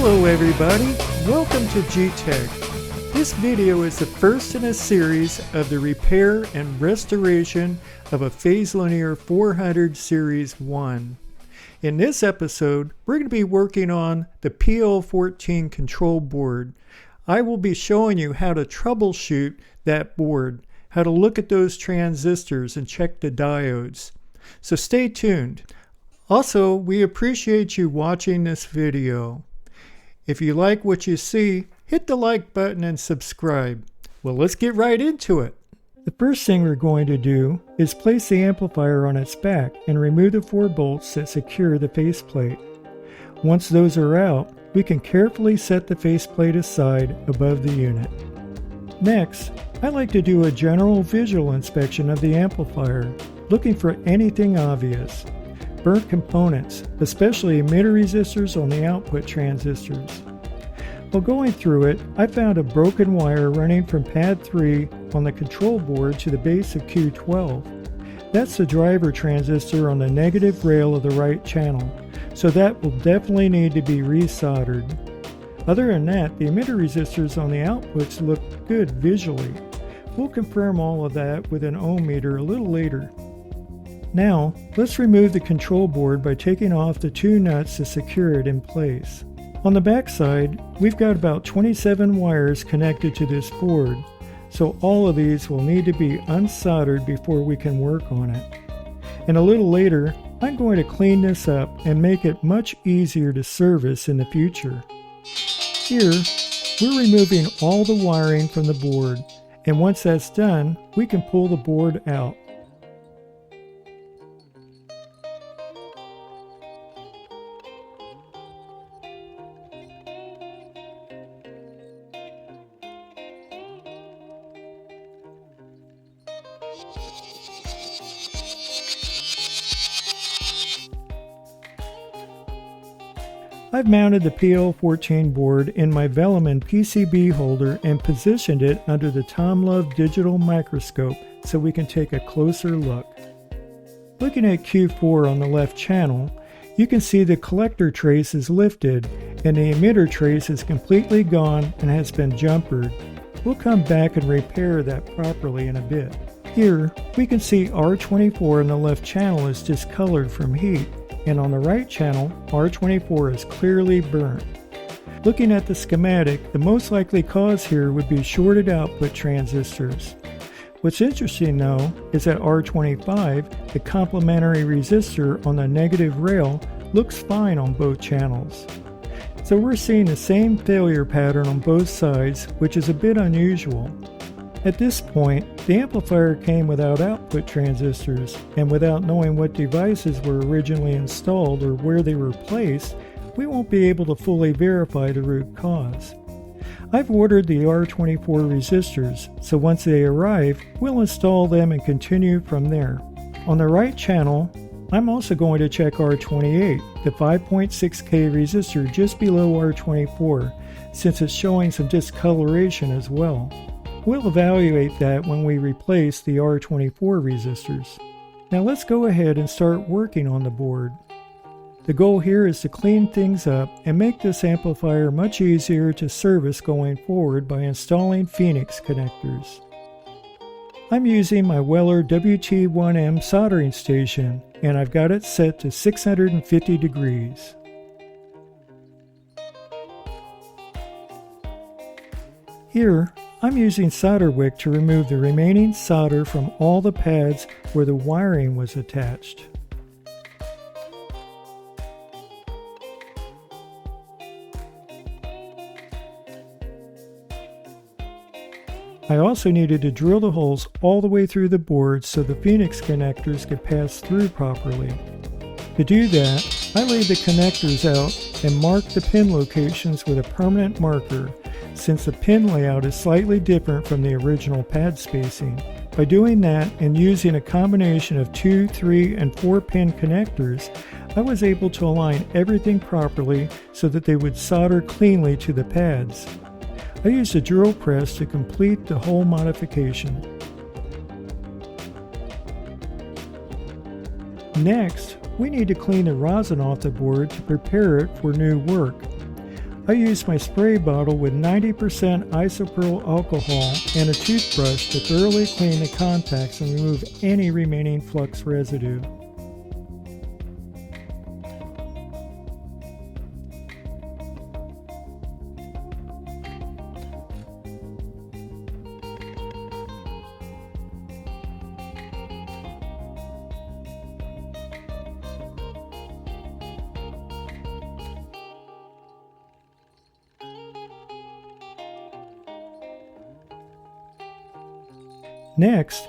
Hello everybody, welcome to GTEK. This video is the first in a series of the repair and restoration of a phase linear 400 Series 1. In this episode, we're going to be working on the PL14 control board. I will be showing you how to troubleshoot that board, how to look at those transistors and check the diodes. So stay tuned. Also, we appreciate you watching this video. If you like what you see, hit the like button and subscribe. Well, let's get right into it. The first thing we're going to do is place the amplifier on its back and remove the 4 bolts that secure the faceplate. Once those are out, we can carefully set the faceplate aside above the unit. Next, I like to do a general visual inspection of the amplifier, looking for anything obvious. Burnt components, especially emitter resistors on the output transistors. While going through it, I found a broken wire running from pad 3 on the control board to the base of Q12. That's the driver transistor on the negative rail of the right channel, so that will definitely need to be resoldered. Other than that, the emitter resistors on the outputs look good visually. We'll confirm all of that with an ohm meter a little later. Now, let's remove the control board by taking off the 2 nuts to secure it in place. On the back side, we've got about 27 wires connected to this board, so all of these will need to be unsoldered before we can work on it. And a little later, I'm going to clean this up and make it much easier to service in the future. Here, we're removing all the wiring from the board, and once that's done, we can pull the board out. I've mounted the PL14 board in my Velamin PCB holder and positioned it under the Tom Love digital microscope so we can take a closer look. Looking at Q4 on the left channel, you can see the collector trace is lifted and the emitter trace is completely gone and has been jumpered. We'll come back and repair that properly in a bit. Here, we can see R24 on the left channel is discolored from heat, and on the right channel, R24 is clearly burnt. Looking at the schematic, the most likely cause here would be shorted output transistors. What's interesting though is that R25, the complementary resistor on the negative rail, looks fine on both channels. So we're seeing the same failure pattern on both sides, which is a bit unusual. At this point, the amplifier came without output transistors, and without knowing what devices were originally installed or where they were placed, we won't be able to fully verify the root cause. I've ordered the R24 resistors, so once they arrive, we'll install them and continue from there. On the right channel, I'm also going to check R28, the 5.6K resistor just below R24, since it's showing some discoloration as well. We'll evaluate that when we replace the R24 resistors. Now let's go ahead and start working on the board. The goal here is to clean things up and make this amplifier much easier to service going forward by installing Phoenix connectors. I'm using my Weller WT1M soldering station, and I've got it set to 650 degrees. Here, I'm using solder wick to remove the remaining solder from all the pads where the wiring was attached. I also needed to drill the holes all the way through the board so the Phoenix connectors could pass through properly. To do that, I laid the connectors out and marked the pin locations with a permanent marker, since the pin layout is slightly different from the original pad spacing. By doing that and using a combination of 2, 3, and 4 pin connectors, I was able to align everything properly so that they would solder cleanly to the pads. I used a drill press to complete the whole modification. Next, we need to clean the rosin off the board to prepare it for new work. I use my spray bottle with 90% isopropyl alcohol and a toothbrush to thoroughly clean the contacts and remove any remaining flux residue. Next,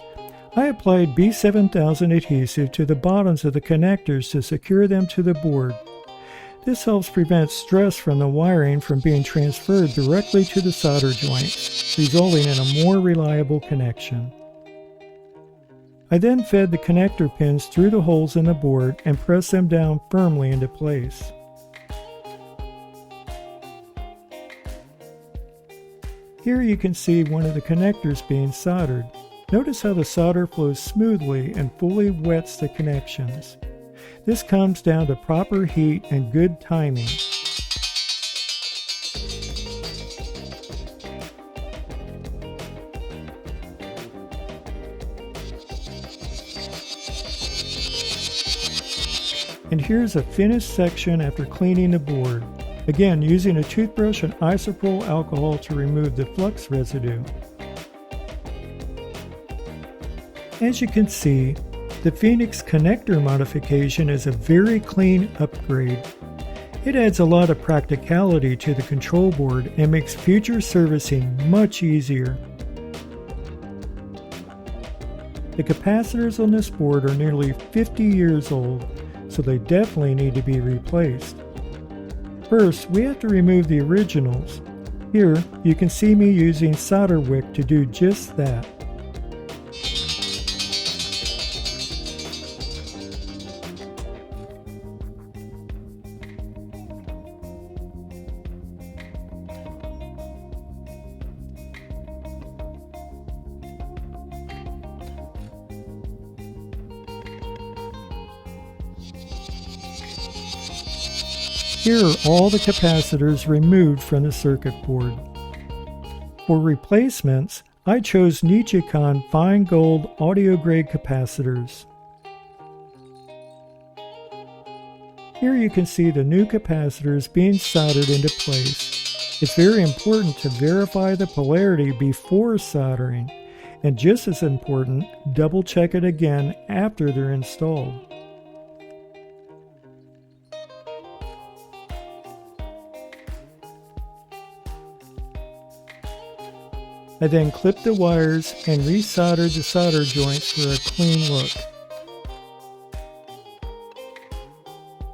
I applied B7000 adhesive to the bottoms of the connectors to secure them to the board. This helps prevent stress from the wiring from being transferred directly to the solder joints, resulting in a more reliable connection. I then fed the connector pins through the holes in the board and pressed them down firmly into place. Here you can see one of the connectors being soldered. Notice how the solder flows smoothly and fully wets the connections. This comes down to proper heat and good timing. And here's a finished section after cleaning the board. Again, using a toothbrush and isopropyl alcohol to remove the flux residue. As you can see, the Phoenix connector modification is a very clean upgrade. It adds a lot of practicality to the control board and makes future servicing much easier. The capacitors on this board are nearly 50 years old, so they definitely need to be replaced. First, we have to remove the originals. Here, you can see me using solder wick to do just that. Here are all the capacitors removed from the circuit board. For replacements, I chose Nichicon fine gold audio grade capacitors. Here you can see the new capacitors being soldered into place. It's very important to verify the polarity before soldering, and just as important, double check it again after they're installed. I then clipped the wires and resoldered the solder joints for a clean look.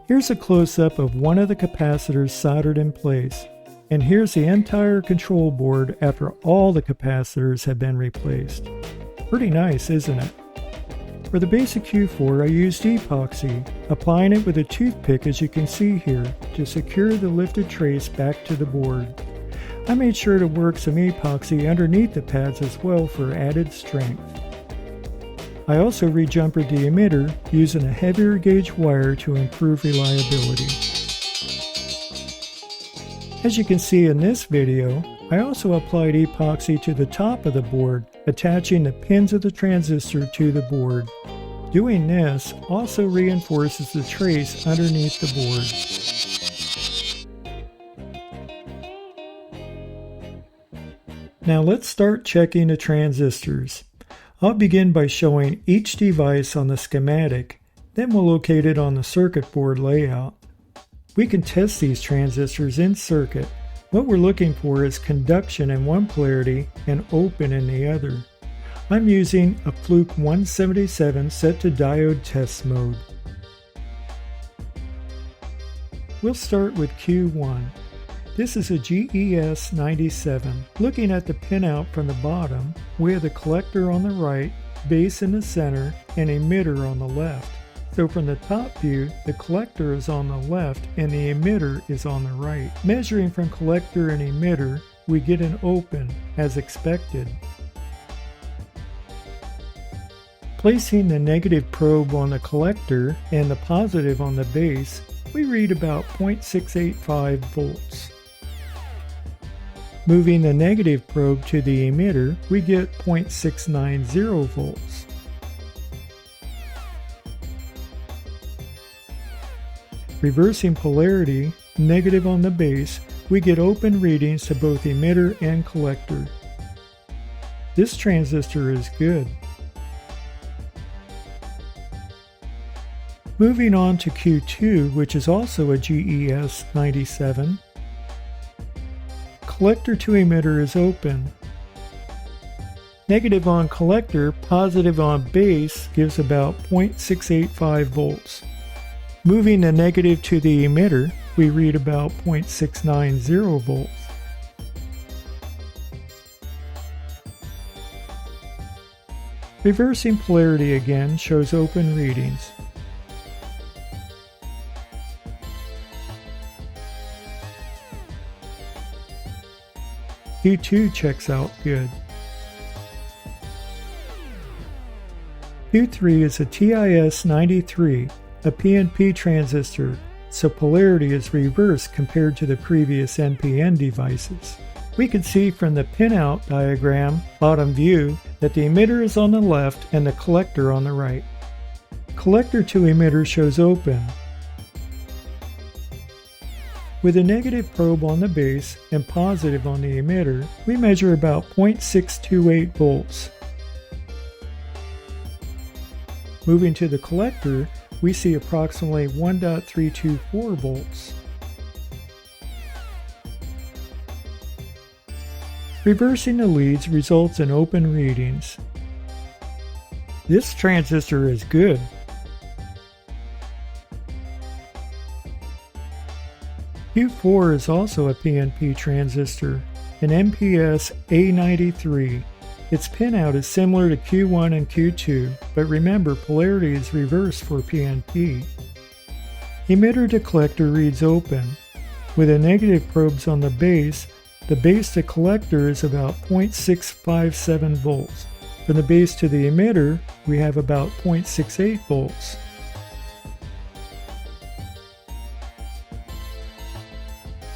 Here's a close-up of one of the capacitors soldered in place, and here's the entire control board after all the capacitors have been replaced. Pretty nice, isn't it? For the basic Q4, I used epoxy, applying it with a toothpick as you can see here to secure the lifted trace back to the board. I made sure to work some epoxy underneath the pads as well for added strength. I also re-jumpered the emitter using a heavier gauge wire to improve reliability. As you can see in this video, I also applied epoxy to the top of the board, attaching the pins of the transistor to the board. Doing this also reinforces the trace underneath the board. Now let's start checking the transistors. I'll begin by showing each device on the schematic, then we'll locate it on the circuit board layout. We can test these transistors in circuit. What we're looking for is conduction in one polarity and open in the other. I'm using a Fluke 177 set to diode test mode. We'll start with Q1. This is a GES 97. Looking at the pinout from the bottom, we have the collector on the right, base in the center, and emitter on the left. So from the top view, the collector is on the left and the emitter is on the right. Measuring from collector and emitter, we get an open, as expected. Placing the negative probe on the collector and the positive on the base, we read about 0.685 volts. Moving the negative probe to the emitter, we get 0.690 volts. Reversing polarity, negative on the base, we get open readings to both emitter and collector. This transistor is good. Moving on to Q2, which is also a GES 97. Collector to emitter is open. Negative on collector, positive on base gives about 0.685 volts. Moving the negative to the emitter, we read about 0.690 volts. Reversing polarity again shows open readings. Q2 checks out good. Q3 is a TIS 93, a PNP transistor, so polarity is reversed compared to the previous NPN devices. We can see from the pinout diagram, bottom view, that the emitter is on the left and the collector on the right. Collector to emitter shows open. With a negative probe on the base and positive on the emitter, we measure about 0.628 volts. Moving to the collector, we see approximately 1.324 volts. Reversing the leads results in open readings. This transistor is good. Q4 is also a PNP transistor, an MPS A93. Its pinout is similar to Q1 and Q2, but remember polarity is reversed for PNP. Emitter to collector reads open. With the negative probes on the base to collector is about 0.657 volts. From the base to the emitter, we have about 0.68 volts.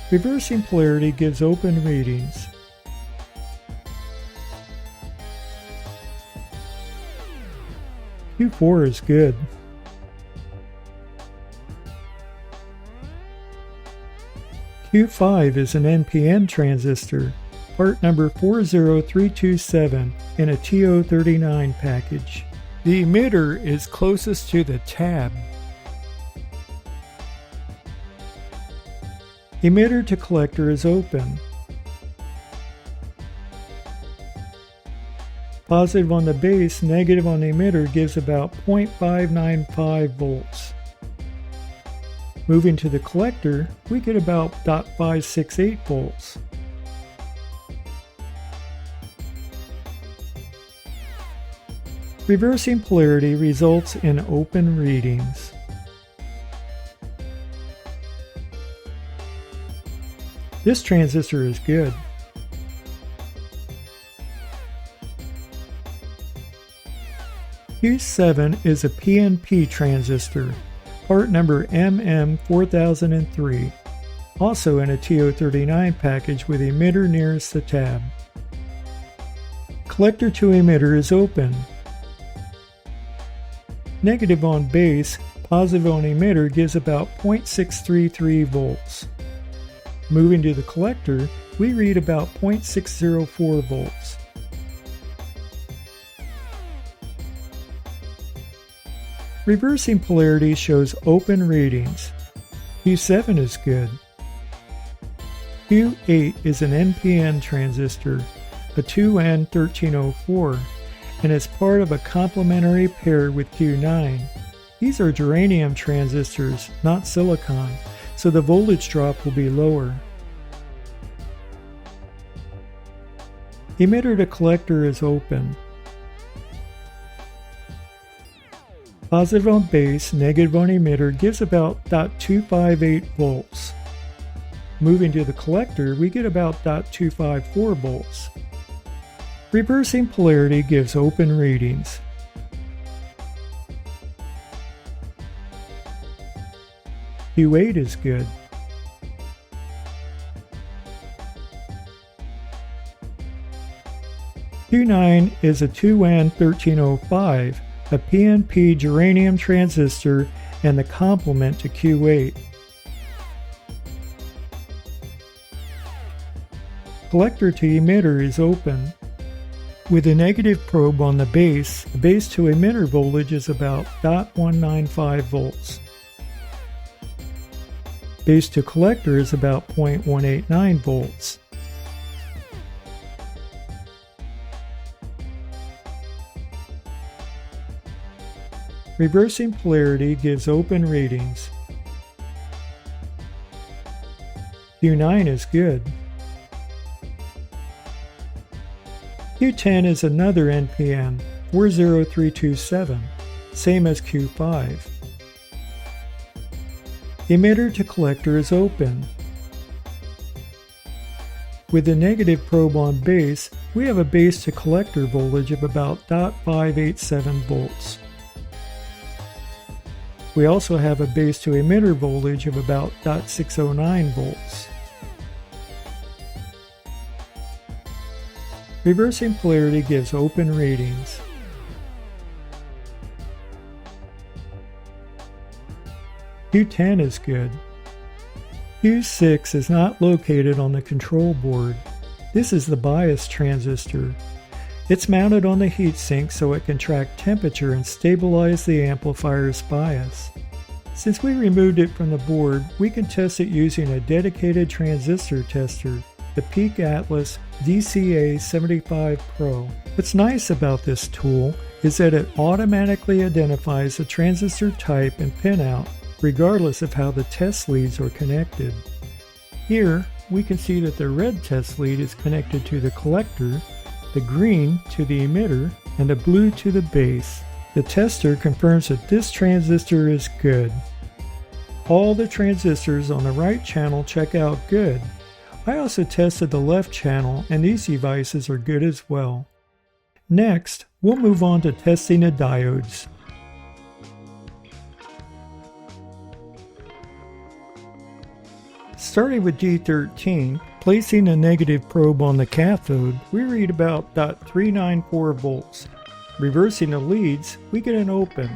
Reversing polarity gives open readings. Q4 is good. Q5 is an NPN transistor, part number 40327 in a TO39 package. The emitter is closest to the tab. Emitter to collector is open. Positive on the base, negative on the emitter gives about 0.595 volts. Moving to the collector, we get about 0.568 volts. Reversing polarity results in open readings. This transistor is good. Q7 is a PNP transistor, part number MM4003, also in a TO39 package with emitter nearest the tab. Collector to emitter is open. Negative on base, positive on emitter gives about 0.633 volts. Moving to the collector, we read about 0.604 volts. Reversing polarity shows open readings. Q7 is good. Q8 is an NPN transistor, a 2N1304, and is part of a complementary pair with Q9. These are germanium transistors, not silicon, so the voltage drop will be lower. Emitter to collector is open. Positive on base, negative on emitter gives about 0.258 volts. Moving to the collector, we get about 0.254 volts. Reversing polarity gives open readings. Q8 is good. Q9 is a 2N1305, a PNP germanium transistor and the complement to Q8. Collector to emitter is open. With a negative probe on the base to emitter voltage is about 0.195 volts. Base to collector is about 0.189 volts. Reversing polarity gives open readings. Q9 is good. Q10 is another NPN, 40327, same as Q5. Emitter to collector is open. With a negative probe on base, we have a base to collector voltage of about 0.587 volts. We also have a base to emitter voltage of about 0.609 volts. Reversing polarity gives open readings. Q10 is good. Q6 is not located on the control board. This is the bias transistor. It's mounted on the heatsink so it can track temperature and stabilize the amplifier's bias. Since we removed it from the board, we can test it using a dedicated transistor tester, the Peak Atlas DCA75 Pro. What's nice about this tool is that it automatically identifies the transistor type and pinout, regardless of how the test leads are connected. Here, we can see that the red test lead is connected to the collector, the green to the emitter, and the blue to the base. The tester confirms that this transistor is good. All the transistors on the right channel check out good. I also tested the left channel, and these devices are good as well. Next, we'll move on to testing the diodes. Starting with D13, placing a negative probe on the cathode, we read about 0.394 volts. Reversing the leads, we get an open.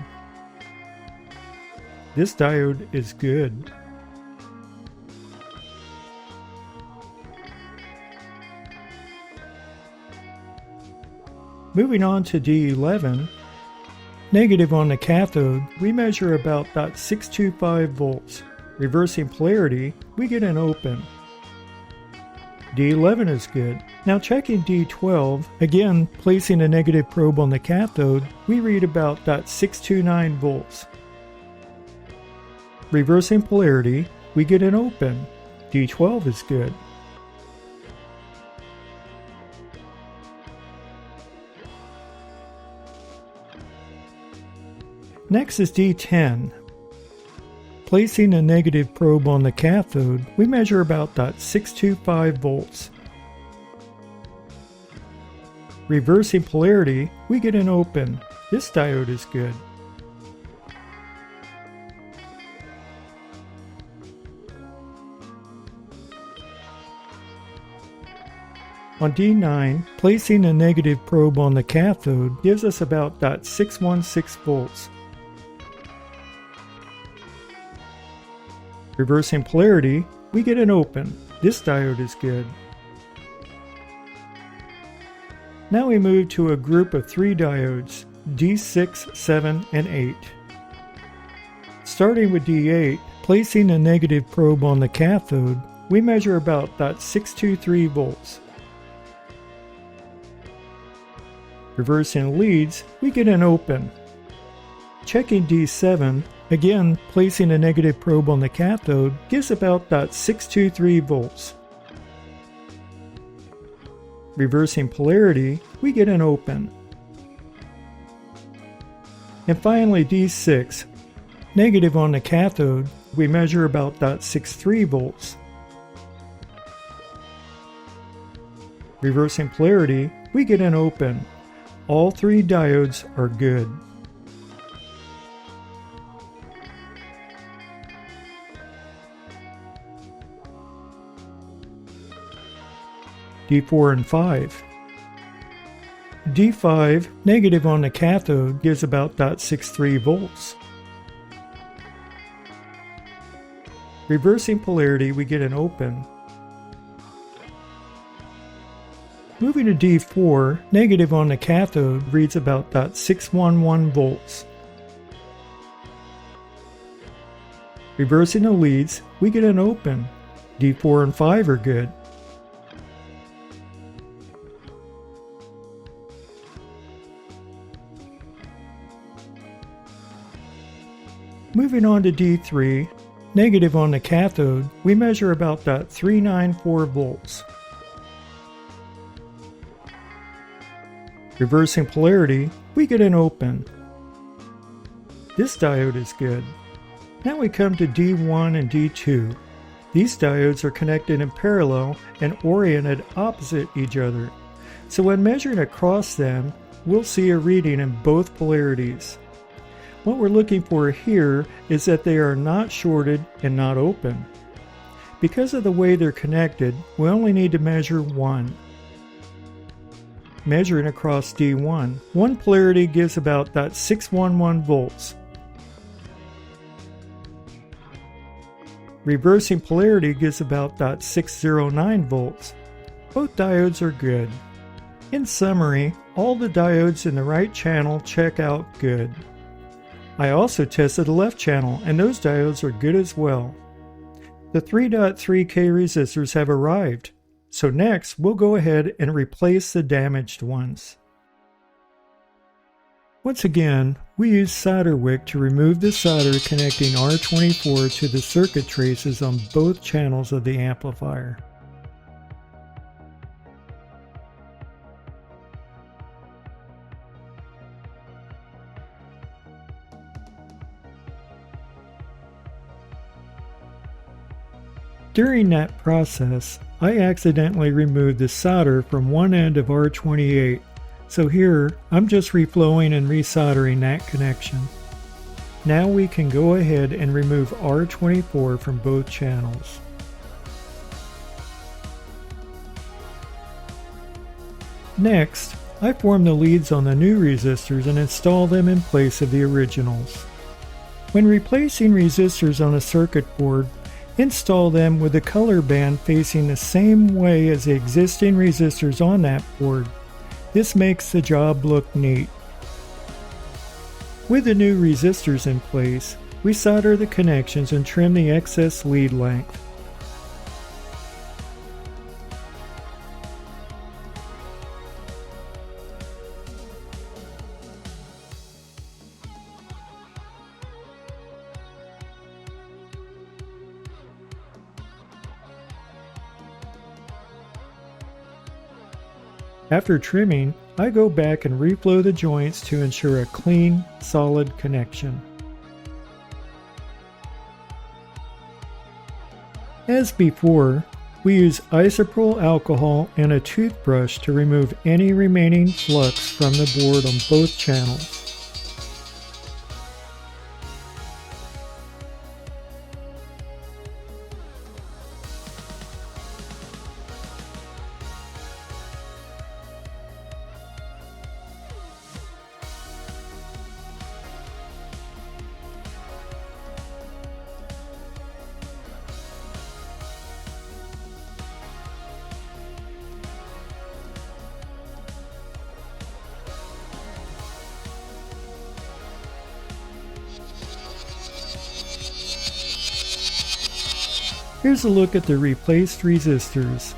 This diode is good. Moving on to D11, negative on the cathode, we measure about 0.625 volts. Reversing polarity, we get an open. D11 is good. Now checking D12, again placing a negative probe on the cathode, we read about 0.629 volts. Reversing polarity, we get an open. D12 is good. Next is D10. Placing a negative probe on the cathode, we measure about 0.625 volts. Reversing polarity, we get an open. This diode is good. On D9, placing a negative probe on the cathode gives us about 0.616 volts. Reversing polarity, we get an open. This diode is good. Now we move to a group of 3 diodes, D6, 7, and 8. Starting with D8, placing a negative probe on the cathode, we measure about 0.623 volts. Reversing leads, we get an open. Checking D7, again placing a negative probe on the cathode gives about 0.623 volts. Reversing polarity, we get an open. And finally D6, negative on the cathode, we measure about 0.63 volts. Reversing polarity, we get an open. All 3 diodes are good. D4 and 5. D5 negative on the cathode gives about 0.63 volts. Reversing polarity, we get an open. Moving to D4, negative on the cathode reads about 0.611 volts. Reversing the leads, we get an open. D4 and 5 are good. Moving on to D3, negative on the cathode, we measure about 0.394 volts. Reversing polarity, we get an open. This diode is good. Now we come to D1 and D2. These diodes are connected in parallel and oriented opposite each other. So when measuring across them, we'll see a reading in both polarities. What we're looking for here is that they are not shorted and not open. Because of the way they're connected, we only need to measure one. Measuring across D1, one polarity gives about 0.611 volts. Reversing polarity gives about 0.609 volts. Both diodes are good. In summary, all the diodes in the right channel check out good. I also tested the left channel, and those diodes are good as well. The 3.3K resistors have arrived, so next we'll go ahead and replace the damaged ones. Once again, we use solder wick to remove the solder connecting R24 to the circuit traces on both channels of the amplifier. During that process, I accidentally removed the solder from one end of R28, so here I'm just reflowing and resoldering that connection. Now we can go ahead and remove R24 from both channels. Next, I form the leads on the new resistors and install them in place of the originals. When replacing resistors on a circuit board, install them with the color band facing the same way as the existing resistors on that board. This makes the job look neat. With the new resistors in place, we solder the connections and trim the excess lead length. After trimming, I go back and reflow the joints to ensure a clean, solid connection. As before, we use isopropyl alcohol and a toothbrush to remove any remaining flux from the board on both channels. Here's a look at the replaced resistors.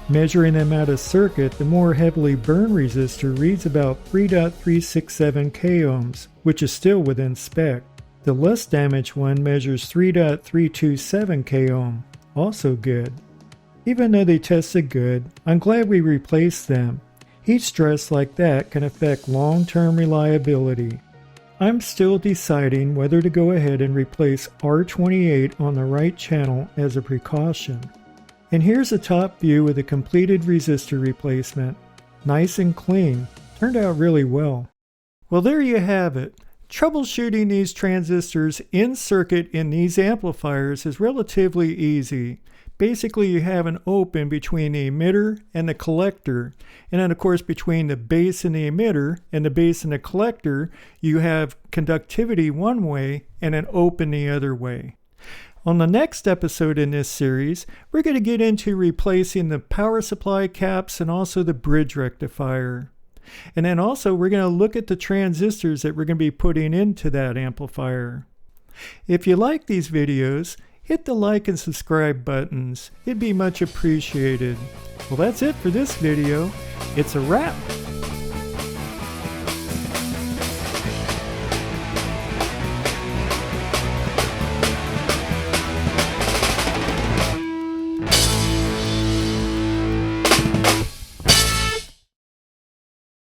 Measuring them out of circuit, the more heavily burned resistor reads about 3.367 k ohms, which is still within spec. The less damaged one measures 3.327 k ohm, also good. Even though they tested good, I'm glad we replaced them. Heat stress like that can affect long-term reliability. I'm still deciding whether to go ahead and replace R28 on the right channel as a precaution. And here's a top view of the completed resistor replacement. Nice and clean. Turned out really well. Well, there you have it. Troubleshooting these transistors in circuit in these amplifiers is relatively easy. basically you have an open between the emitter and the collector. And then of course between the base and the emitter and the base and the collector, you have conductivity one way and an open the other way. On the next episode in this series, we're going to get into replacing the power supply caps and also the bridge rectifier. And then also we're going to look at the transistors that we're going to be putting into that amplifier. If you like these videos, hit the like and subscribe buttons. It'd be much appreciated. Well, that's it for this video. It's a wrap.